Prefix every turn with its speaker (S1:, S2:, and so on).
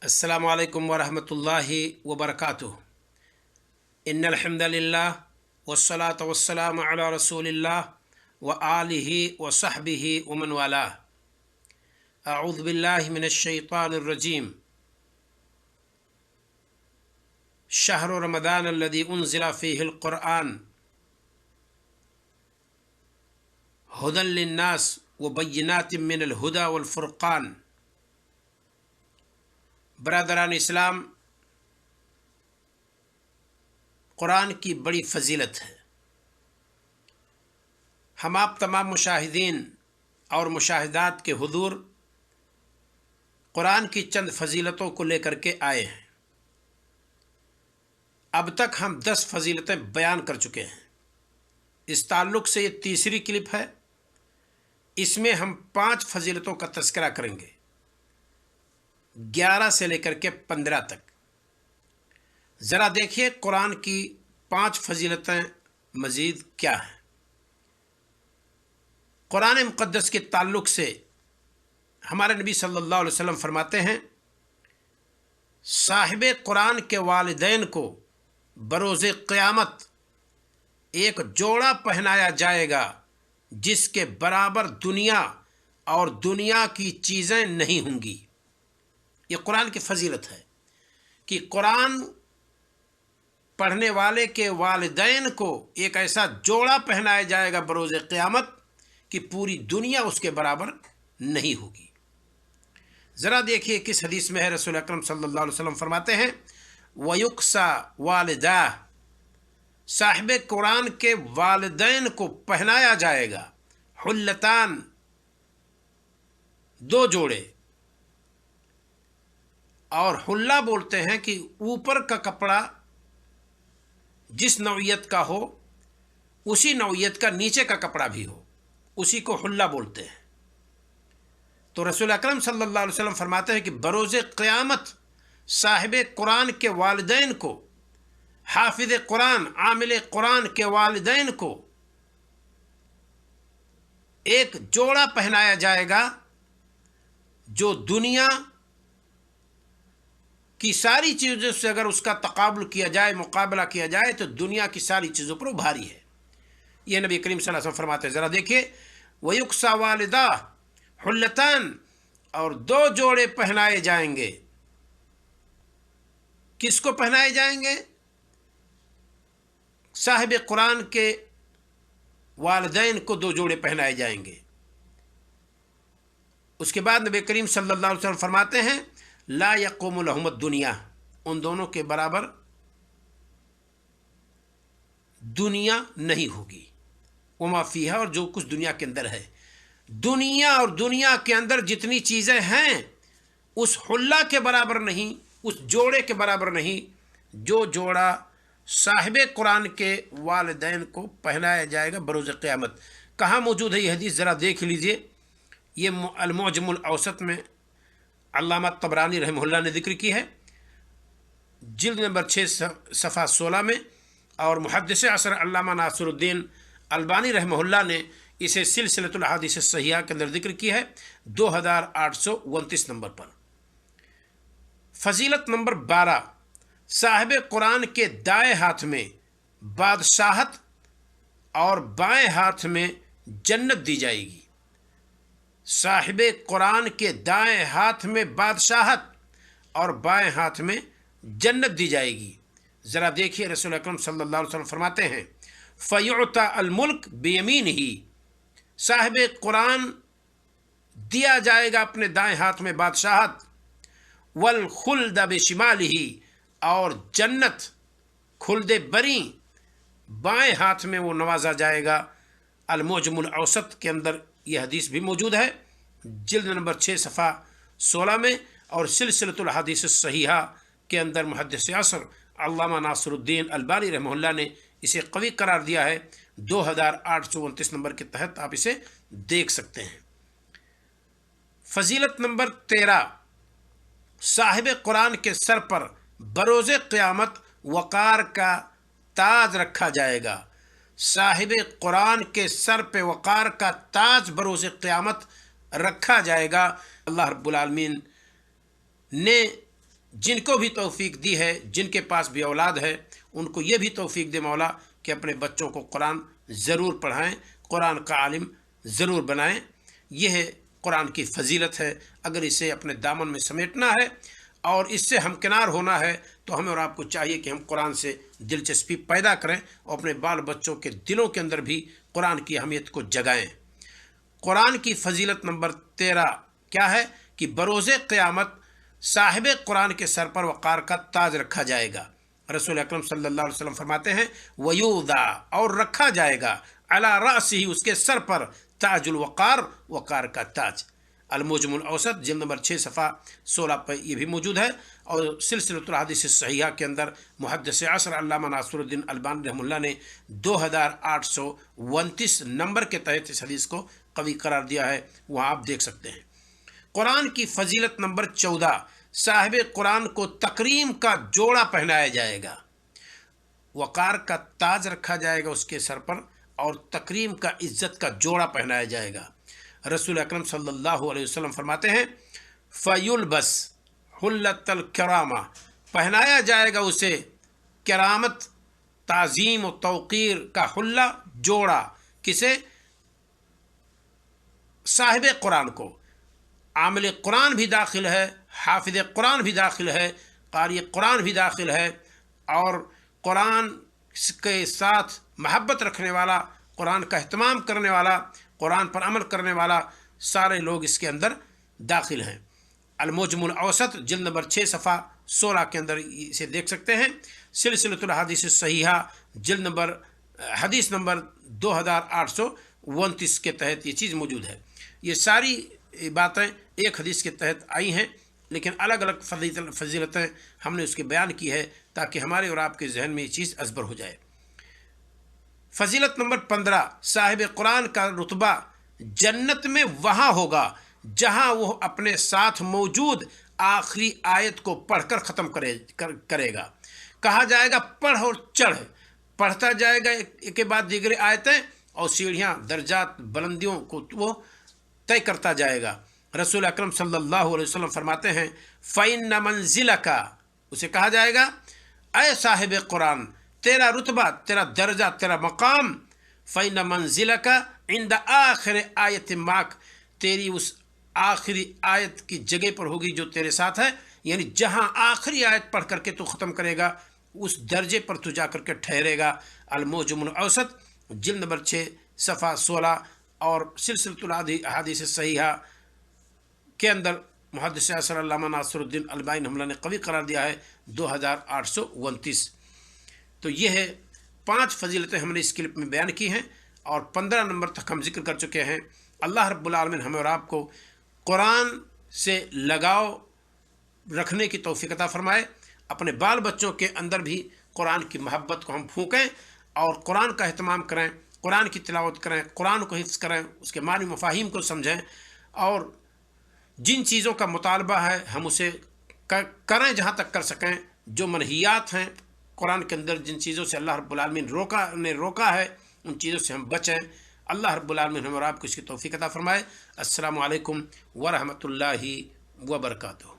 S1: अस्सलामु अलैकुम वरहमतुल्लाहि वबरकातुह। इन्नल हम्दलिल्लाह वस्सलातु वस्सलामु अला रसूलिल्लाह व आलिहि व सहबिहि व मन वालाह। अऊज़ु बिल्लाहि मिनश शैतानिर रजीम। शहरु रमज़ान अल्लज़ी उन्ज़िला फ़ीहिल क़ुरआन हुदल लिन्नास व बय्यिनातिम मिनल हुदा वल फ़ुरक़ान। बरादरान इस्लाम, कुरान की बड़ी फजीलत है। हम आप तमाम मुशाहिदीन और मुशाहिदात के हुजूर कुरान की चंद फजीलतों को लेकर के आए हैं। अब तक हम 10 फजीलतें बयान कर चुके हैं। इस ताल्लुक़ से ये तीसरी क्लिप है। इसमें हम 5 फजीलतों का तज़किरा करेंगे, 11 से लेकर के 15 तक। ज़रा देखिए कुरान की 5 फजीलतें मज़ीद क्या हैं। कुरान मुक़द्दस के ताल्लुक़ से हमारे नबी सल्लल्लाहु अलैहि वसल्लम फरमाते हैं, साहिब कुरान के वालिदैन को बरोज़ क़यामत एक जोड़ा पहनाया जाएगा जिसके बराबर दुनिया और दुनिया की चीज़ें नहीं होंगी। ये कुरान की फजीलत है कि कुरान पढ़ने वाले के वालिदैन को एक ऐसा जोड़ा पहनाया जाएगा बरोज़ क़यामत कि पूरी दुनिया उसके बराबर नहीं होगी। ज़रा देखिए किस हदीस में है। रसूल अकरम सल्लल्लाहु अलैहि वसल्लम फरमाते हैं, वयुक्सा वालिदा, साहिब कुरान के वालिदैन को पहनाया जाएगा हुल्लतान, 2 जोड़े। और हुल्ला बोलते हैं कि ऊपर का कपड़ा जिस नौइयत का हो उसी नौइयत का नीचे का कपड़ा भी हो, उसी को हुल्ला बोलते हैं। तो रसूल अकरम सल्लल्लाहु अलैहि वसल्लम फरमाते हैं कि बरोज़ क़यामत साहिब कुरान के वालिदैन को, हाफिज़ कुरान, आमिल कुरान के वालिदैन को एक जोड़ा पहनाया जाएगा जो दुनिया की सारी चीज़ों से अगर उसका तकाबुल किया जाए, मुकाबला किया जाए, तो दुनिया की सारी चीज़ों पर भारी है। ये नबी करीम सल्लल्लाहु अलैहि वसल्लम फरमाते हैं। ज़रा देखिए, वयुक्सा वालिदा हुल्लतान, और 2 जोड़े पहनाए जाएंगे। किसको पहनाए जाएंगे? साहिब कुरान के वालिदैन को 2 जोड़े पहनाए जाएंगे। उसके बाद नबी करीम सल्लल्लाहु अलैहि वसल्लम फरमाते हैं, ला यक़ूमु लहुमुद दुनिया, उन दोनों के बराबर दुनिया नहीं होगी। वमा फ़ीहा, और जो कुछ दुनिया के अंदर है। दुनिया और दुनिया के अंदर जितनी चीज़ें हैं उस हुल्ला के बराबर नहीं, उस जोड़े के बराबर नहीं जो जोड़ा साहिब कुरान के वालिदैन को पहनाया जाएगा बरोज़ क़यामत। कहाँ मौजूद है ये हदीस? ज़रा देख लीजिए। ये अल-मुअजमुल औसत में अल्लामा तबरानी रहमहुल्लाह ने ज़िक्र की है, जिल्द नंबर 6 सफ़ा 16 में। और मुहद्दिस असर अल्लामा नासिरुद्दीन अलबानी रहमहुल्लाह ने इसे सिलसिलतुल अहादीस सहीहा के अंदर ज़िक्र की है 2829 नंबर पर। फजीलत नंबर 12, साहिब कुरान के दाएं हाथ में बादशाहत और बाएं हाथ में जन्नत दी जाएगी। साहिब कुरान के दाएं हाथ में बादशाहत और बाएं हाथ में जन्नत दी जाएगी। ज़रा देखिए, रसूल अकरम सल्लल्लाहु अलैहि वसल्लम फरमाते हैं, फ़युअता अल मुल्क बियमीनिही, साहिब कुरान दिया जाएगा अपने दाएं हाथ में बादशाहत, वल खुल्द बिशिमालिही, और जन्नत खुल्दे बरी बाएं हाथ में वो नवाजा जाएगा। अल-मुअजमुल औसत के अंदर यह हदीस भी मौजूद है, जिल्द नंबर 6 सफ़ा 16 में। और सिलसिलतुल अहादीस सहीहा के अंदर मुहद्दिस असर अल्लामा नासिरुद्दीन अलबानी रहमहुल्लाह ने इसे कवी करार दिया है। 2829 नंबर के तहत आप इसे देख सकते हैं। फजीलत नंबर 13, साहिब कुरान के सर पर बरोज़ क़यामत वक़ार का ताज रखा जाएगा। साहिब कुरान के सर पे वक़ार का ताज बरोज़ क़यामत रखा जाएगा। अल्लाह रब्बुल आलमीन ने जिनको भी तौफीक दी है, जिनके पास भी औलाद है, उनको ये भी तौफीक दे मौला कि अपने बच्चों को कुरान ज़रूर पढ़ाएं, कुरान का आलिम ज़रूर बनाएं। यह है कुरान की फजीलत है। अगर इसे अपने दामन में समेटना है और इससे हमकिनार होना है तो हमें और आपको चाहिए कि हम कुरान से दिलचस्पी पैदा करें और अपने बाल बच्चों के दिलों के अंदर भी कुरान की अहमियत को जगाएं। कुरान की फजीलत नंबर 13 क्या है कि बरोज़े क़यामत साहिब कुरान के सर पर वक़ार का ताज रखा जाएगा। रसूल अकरम सल्लल्लाहु अलैहि वसल्लम फरमाते हैं वयूदा, और रखा जाएगा अला रासिही, उसके सर पर ताजुल वक़ार, वक़ार का ताज। अल-मुअज्जमुल औसत जिल्द नंबर 6 सफ़ा 16 पर यह भी मौजूद है। और सिलसिलतुल अहादीस सहीहा के अंदर मुहद्दिस असर अल्लामा नासिरुद्दीन अलबानी रहमतुल्लाह ने 2829 नंबर के तहत इस हदीस को कवी करार दिया है, वहाँ आप देख सकते हैं। कुरान की फजीलत नंबर 14, साहिब कुरान को तकरीम का जोड़ा पहनाया जाएगा। वक़ार का ताज रखा जाएगा उसके सर पर और तकरीम का इज्जत का जोड़ा पहनाया जाएगा। रसूल अकरम सल्लल्लाहु अलैहि वसल्लम फरमाते हैं फ़युलबस हुल्लतल करामा, पहनाया जाएगा उसे करामत, ताज़ीम और तौक़ीर का हुल्ला, जोड़ा। किसे? साहिब कुरान को। आमिल कुरान भी दाखिल है, हाफिज़ कुरान भी दाखिल है, क़ारी कुरान भी दाखिल है, और कुरान के साथ महब्बत रखने वाला, कुरान का एहतमाम करने वाला, कुरान पर अमल करने वाला, सारे लोग इसके अंदर दाखिल हैं। अल-मुअज्जमुल औसत जिल्द नंबर 6 सफ़ा 16 के अंदर इसे देख सकते हैं। सिलसिलतुल अहादीस सहीहा जिल्द नंबर हदीस नंबर 2829 के तहत ये चीज़ मौजूद है। ये सारी बातें एक हदीस के तहत आई हैं, लेकिन अलग अलग फजीलतें हमने उसके बयान की है ताकि हमारे और आपके जहन में ये चीज़ अजबर हो जाए। फजीलत नंबर 15, साहिब कुरान का रुतबा जन्नत में वहाँ होगा जहाँ वो अपने साथ मौजूद आखिरी आयत को पढ़कर ख़त्म करेगा। कहा जाएगा पढ़ और चढ़, पढ़ता जाएगा एक के बाद दीगर आयतें, और सीढ़ियाँ दर्जात बुलंदियों को वो तय करता जाएगा। रसूल अकरम सल्लल्लाहु अलैहि वसल्लम फरमाते हैं फ़इन्न मंज़िलका, उसे कहा जाएगा ऐ साहिब कुरान, तेरा रुतबा, तेरा दर्जा, तेरा मकाम, फ़इन्न मंज़िलका इंद आखिर आयत माक, तेरी उस आखिरी आयत की जगह पर होगी जो तेरे साथ है, यानी जहाँ आखिरी आयत पढ़ करके तू ख़त्म करेगा उस दर्जे पर तू जा करके ठहरेगा। अल-मुअज्जमुल औसत जिल्द नंबर 6 सफ़ा 16 और सिलसिलतुल अहादीस सहीहा के अंदर मुहद्दिस असर अल्लामा नासिरुद्दीन अलबानी रहमतुल्लाह ने कवी करार दिया है 2829। तो ये है 5 फजीलतें हमने इस क्लिप में बयान की हैं और 15 नंबर तक हम जिक्र कर चुके हैं। अल्लाह रब्बुल आलमीन हमें और आपको कुरान से लगाव रखने की तौफीक अता फरमाए। अपने बाल बच्चों के अंदर भी कुरान की मोहब्बत को हम फूंकें और कुरान का एहतमाम करें, कुरान की तिलावत करें, कुरान को हिफ्ज़ करें, उसके मानी मफ़ाहीम को समझें, और जिन चीज़ों का मुतालबा है हम उसे करें जहाँ तक कर सकें। जो मनहियात हैं कुरान के अंदर, जिन चीज़ों से अल्लाह रब्बुल आलमीन ने रोका है, उन चीज़ों से हम बचें। अल्लाह रब्बुल आलमीन हमें और आपको इसकी तौफीक अता फरमाए। अस्सलामु अलैकुम व रहमतुल्लाहि व बरकातुहू।